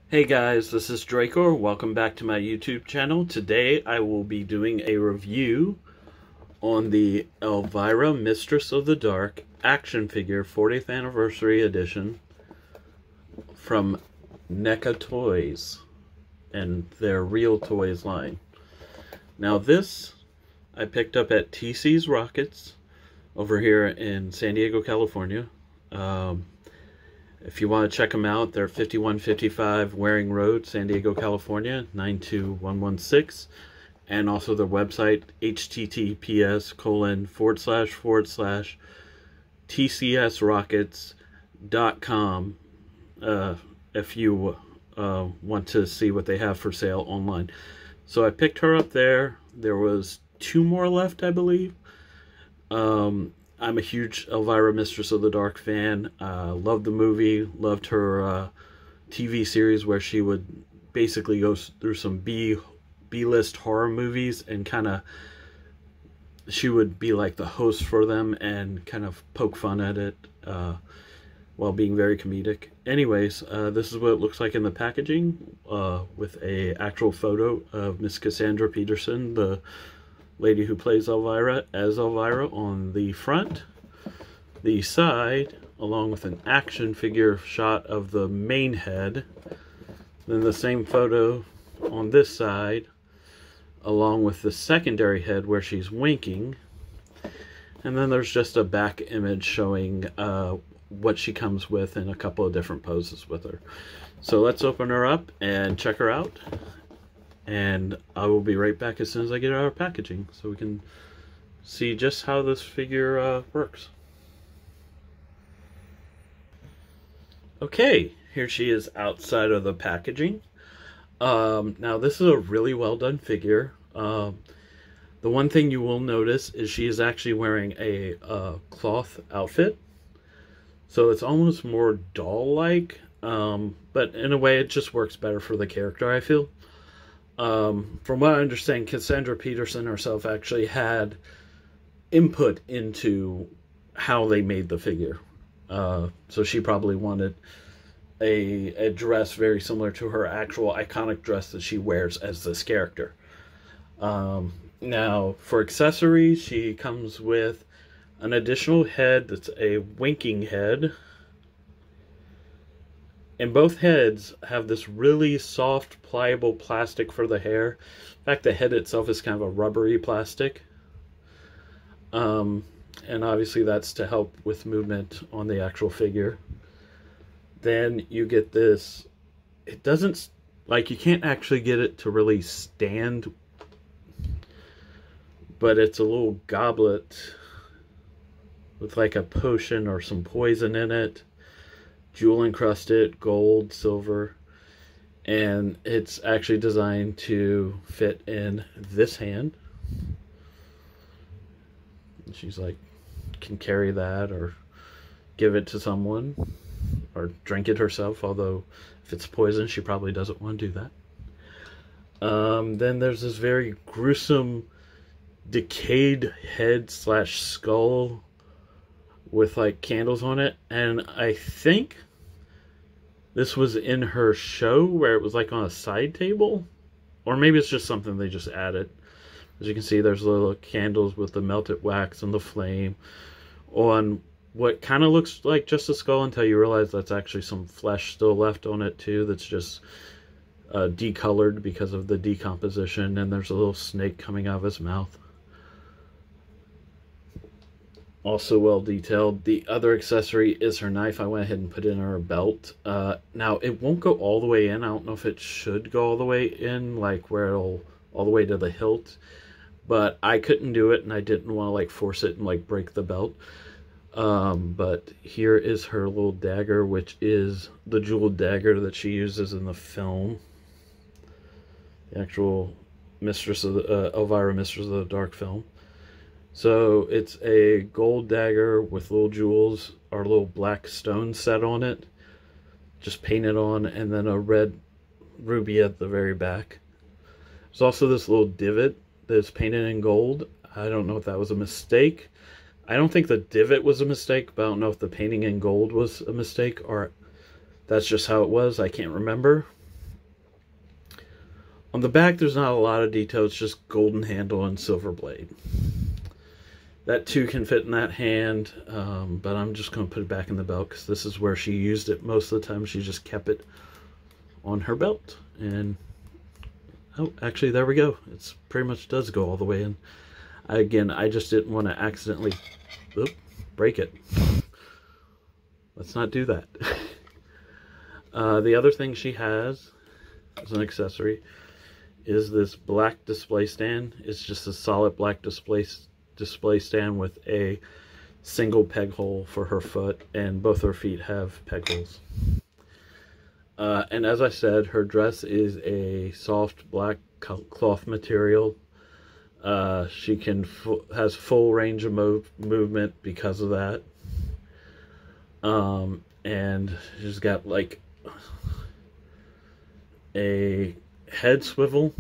Hey guys, this is Draco. Welcome back to my YouTube channel. Today I will be doing a review on the Elvira Mistress of the Dark action figure 40th anniversary edition from Neca Toys and their Real Toys line. Now this I picked up at TC's Rockets over here in San Diego, California. If you want to check them out, they're 5155 Waring Road, San Diego, California, 92116. And also their website, https://tcsrockets.com, if you want to see what they have for sale online. So I picked her up there. There was 2 more left, I believe. I'm a huge Elvira Mistress of the Dark fan. Loved the movie, loved her TV series where she would basically go through some B-list horror movies and she would be like the host for them and kind of poke fun at it while being very comedic. Anyways, this is what it looks like in the packaging with a actual photo of Miss Cassandra Peterson, the lady who plays Elvira as Elvira on the front. The side, along with an action figure shot of the main head. Then the same photo on this side, along with the secondary head where she's winking. And then there's just a back image showing what she comes with in a couple of different poses with her. So let's open her up and check her out. And I will be right back as soon as I get out of packaging so we can see just how this figure works. Okay, here she is outside of the packaging. Now this is a really well done figure. The one thing you will notice is she is actually wearing a cloth outfit. So it's almost more doll-like, but in a way it just works better for the character, I feel. From what I understand, Cassandra Peterson herself actually had input into how they made the figure. So she probably wanted a dress very similar to her actual iconic dress that she wears as this character. Now, for accessories, she comes with an additional head that's a winking head. And both heads have this really soft, pliable plastic for the hair. In fact, the head itself is kind of a rubbery plastic. And obviously that's to help with movement on the actual figure. Then you get this, it doesn't, like you can't actually get it to really stand, but it's a little goblet with like a potion or some poison in it. Jewel encrusted, gold, silver, and it's actually designed to fit in this hand. She's like, can carry that or give it to someone or drink it herself, although if it's poison, she probably doesn't want to do that. Then there's this very gruesome, decayed head / skull with like candles on it, and I think this was in her show where it was like on a side table, or maybe it's just something they just added. As you can see, there's little candles with the melted wax and the flame on what kind of looks like just a skull until you realize that's actually some flesh still left on it too, that's just decolored because of the decomposition, and there's a little snake coming out of his mouth. Also well detailed. The other accessory is her knife. I went ahead and put it in her belt. Now it won't go all the way in. I don't know if it should go all the way in, like where it'll all the way to the hilt, but I couldn't do it and I didn't want to like force it and like break the belt. But here is her little dagger, which is the jeweled dagger that she uses in the film. The actual Mistress of the Elvira Mistress of the Dark film. So it's a gold dagger with little jewels or little black stones set on it, just painted on, and then a red ruby at the very back. There's also this little divot that's painted in gold. I don't know if that was a mistake. I don't think the divot was a mistake, but I don't know if the painting in gold was a mistake or that's just how it was. I can't remember. On the back, there's not a lot of detail. It's just golden handle and silver blade. That too can fit in that hand, but I'm just going to put it back in the belt because this is where she used it most of the time. She just kept it on her belt. And, oh, actually, there we go. It's pretty much does go all the way in. Again, I just didn't want to accidentally break it. Let's not do that. The other thing she has as an accessory is this black display stand. It's just a solid black display stand with a single peg hole for her foot, and both her feet have peg holes. And as I said, her dress is a soft black cloth material. She has full range of movement because of that. And she's got like a head swivel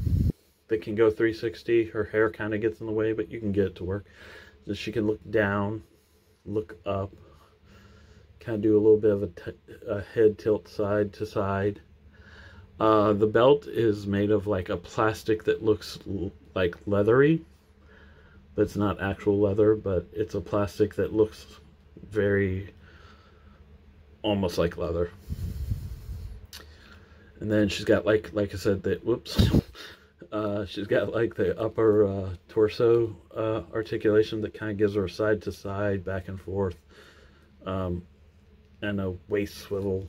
that can go 360. Her hair kind of gets in the way, but you can get it to work. So she can look down, look up, kind of do a little bit of a head tilt side to side. The belt is made of like a plastic that looks like leathery, but it's not actual leather, but it's a plastic that looks very almost like leather. And then she's got like I said, she's got like the upper torso articulation that kind of gives her side to side, back and forth, and a waist swivel.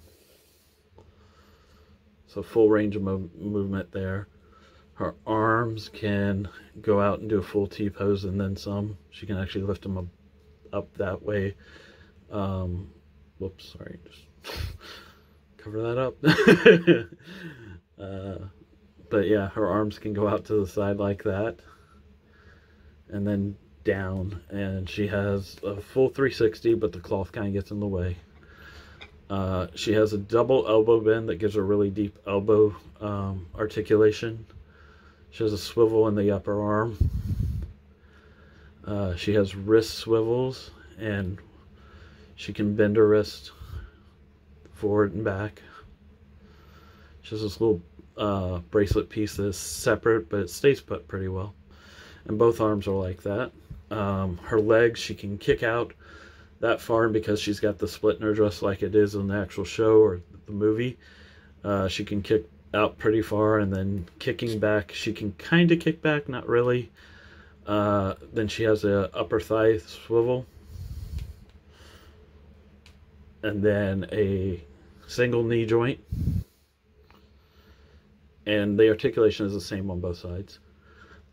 So full range of movement there. Her arms can go out and do a full T-pose and then some. She can actually lift them up that way. Whoops, sorry, just cover that up. But yeah, her arms can go out to the side like that, and then down, and she has a full 360, but the cloth kind of gets in the way. She has a double elbow bend that gives her really deep elbow articulation. She has a swivel in the upper arm. She has wrist swivels, and she can bend her wrist forward and back. She has this little bracelet piece that is separate, but it stays put pretty well. And both arms are like that. Her legs, she can kick out that far, because she's got the split in her dress like it is in the actual show or the movie. She can kick out pretty far, and then kicking back, she can kind of kick back, not really. Then she has a upper thigh swivel, and then a single knee joint, and the articulation is the same on both sides.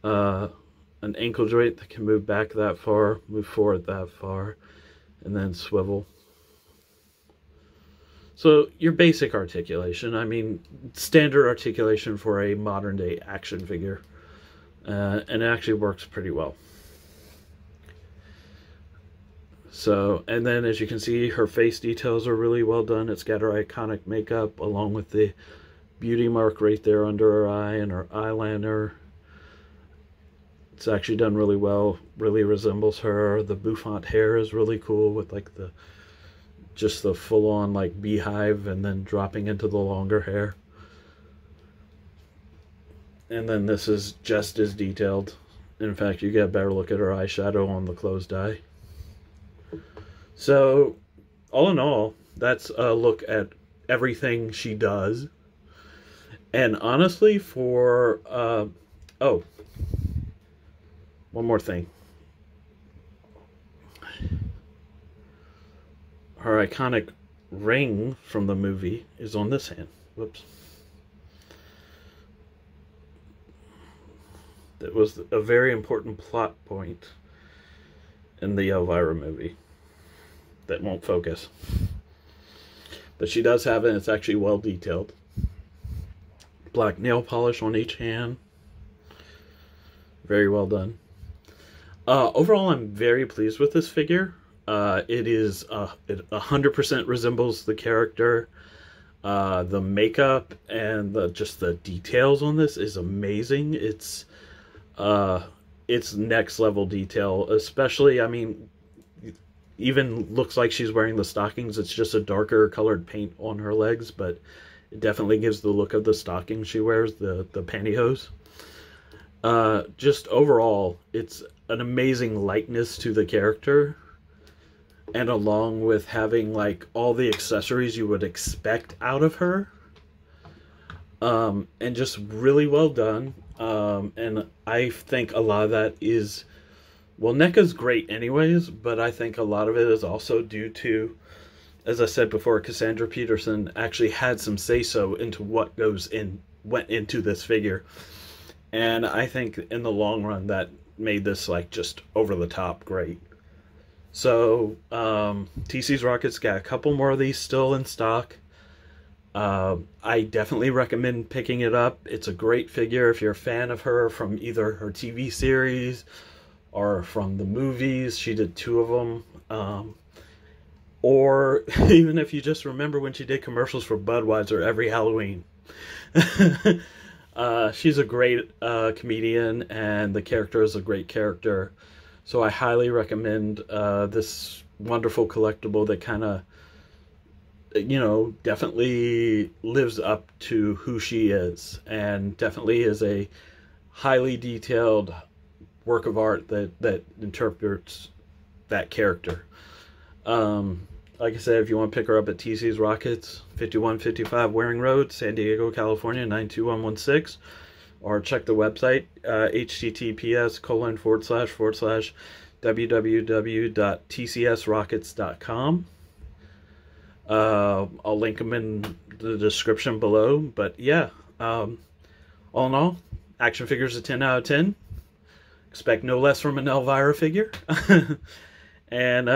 An ankle joint that can move back that far, move forward that far, and then swivel. So your basic articulation, I mean, standard articulation for a modern day action figure. And it actually works pretty well. So, and then as you can see, her face details are really well done. It's got her iconic makeup along with the beauty mark right there under her eye and her eyeliner. It's actually done really well, really resembles her. The bouffant hair is really cool with like just the full-on like beehive and then dropping into the longer hair. And then this is just as detailed. In fact, you get a better look at her eyeshadow on the closed eye. So, all in all, that's a look at everything she does. And honestly, for... oh, one more thing. Her iconic ring from the movie is on this hand. Whoops. That was a very important plot point in the Elvira movie that won't focus. But she does have it, and it's actually well detailed. Black nail polish on each hand. Very well done. Overall, I'm very pleased with this figure. It 100% resembles the character. The makeup and just the details on this is amazing. It's next level detail, especially, I mean, even looks like she's wearing the stockings. It's just a darker colored paint on her legs, but It definitely gives the look of the stocking she wears, the pantyhose. Just overall, it's an amazing likeness to the character. And along with having, like, all the accessories you would expect out of her. And just really well done. And I think a lot of that is... Well, Neca's great anyways, but I think a lot of it is also due to, as I said before, Cassandra Peterson actually had some say-so into what went into this figure. And I think in the long run that made this, like, just over-the-top great. So, TC's Rockets got a couple more of these still in stock. I definitely recommend picking it up. It's a great figure if you're a fan of her from either her TV series or from the movies. She did 2 of them. Or even if you just remember when she did commercials for Budweiser every Halloween. She's a great comedian, and the character is a great character. So I highly recommend this wonderful collectible that kind of, you know, definitely lives up to who she is, and definitely is a highly detailed work of art that interprets that character. Like I said, if you want to pick her up at TC's Rockets, 5155 Waring Road, San Diego, California, 92116. Or check the website, https://www.tcsrockets.com. I'll link them in the description below. But yeah, all in all, action figures a 10 out of 10. Expect no less from an Elvira figure. And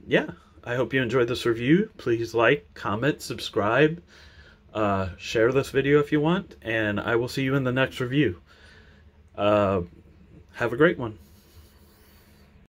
yeah, I hope you enjoyed this review. Please like, comment, subscribe. Share this video if you want, and I will see you in the next review. Have a great one.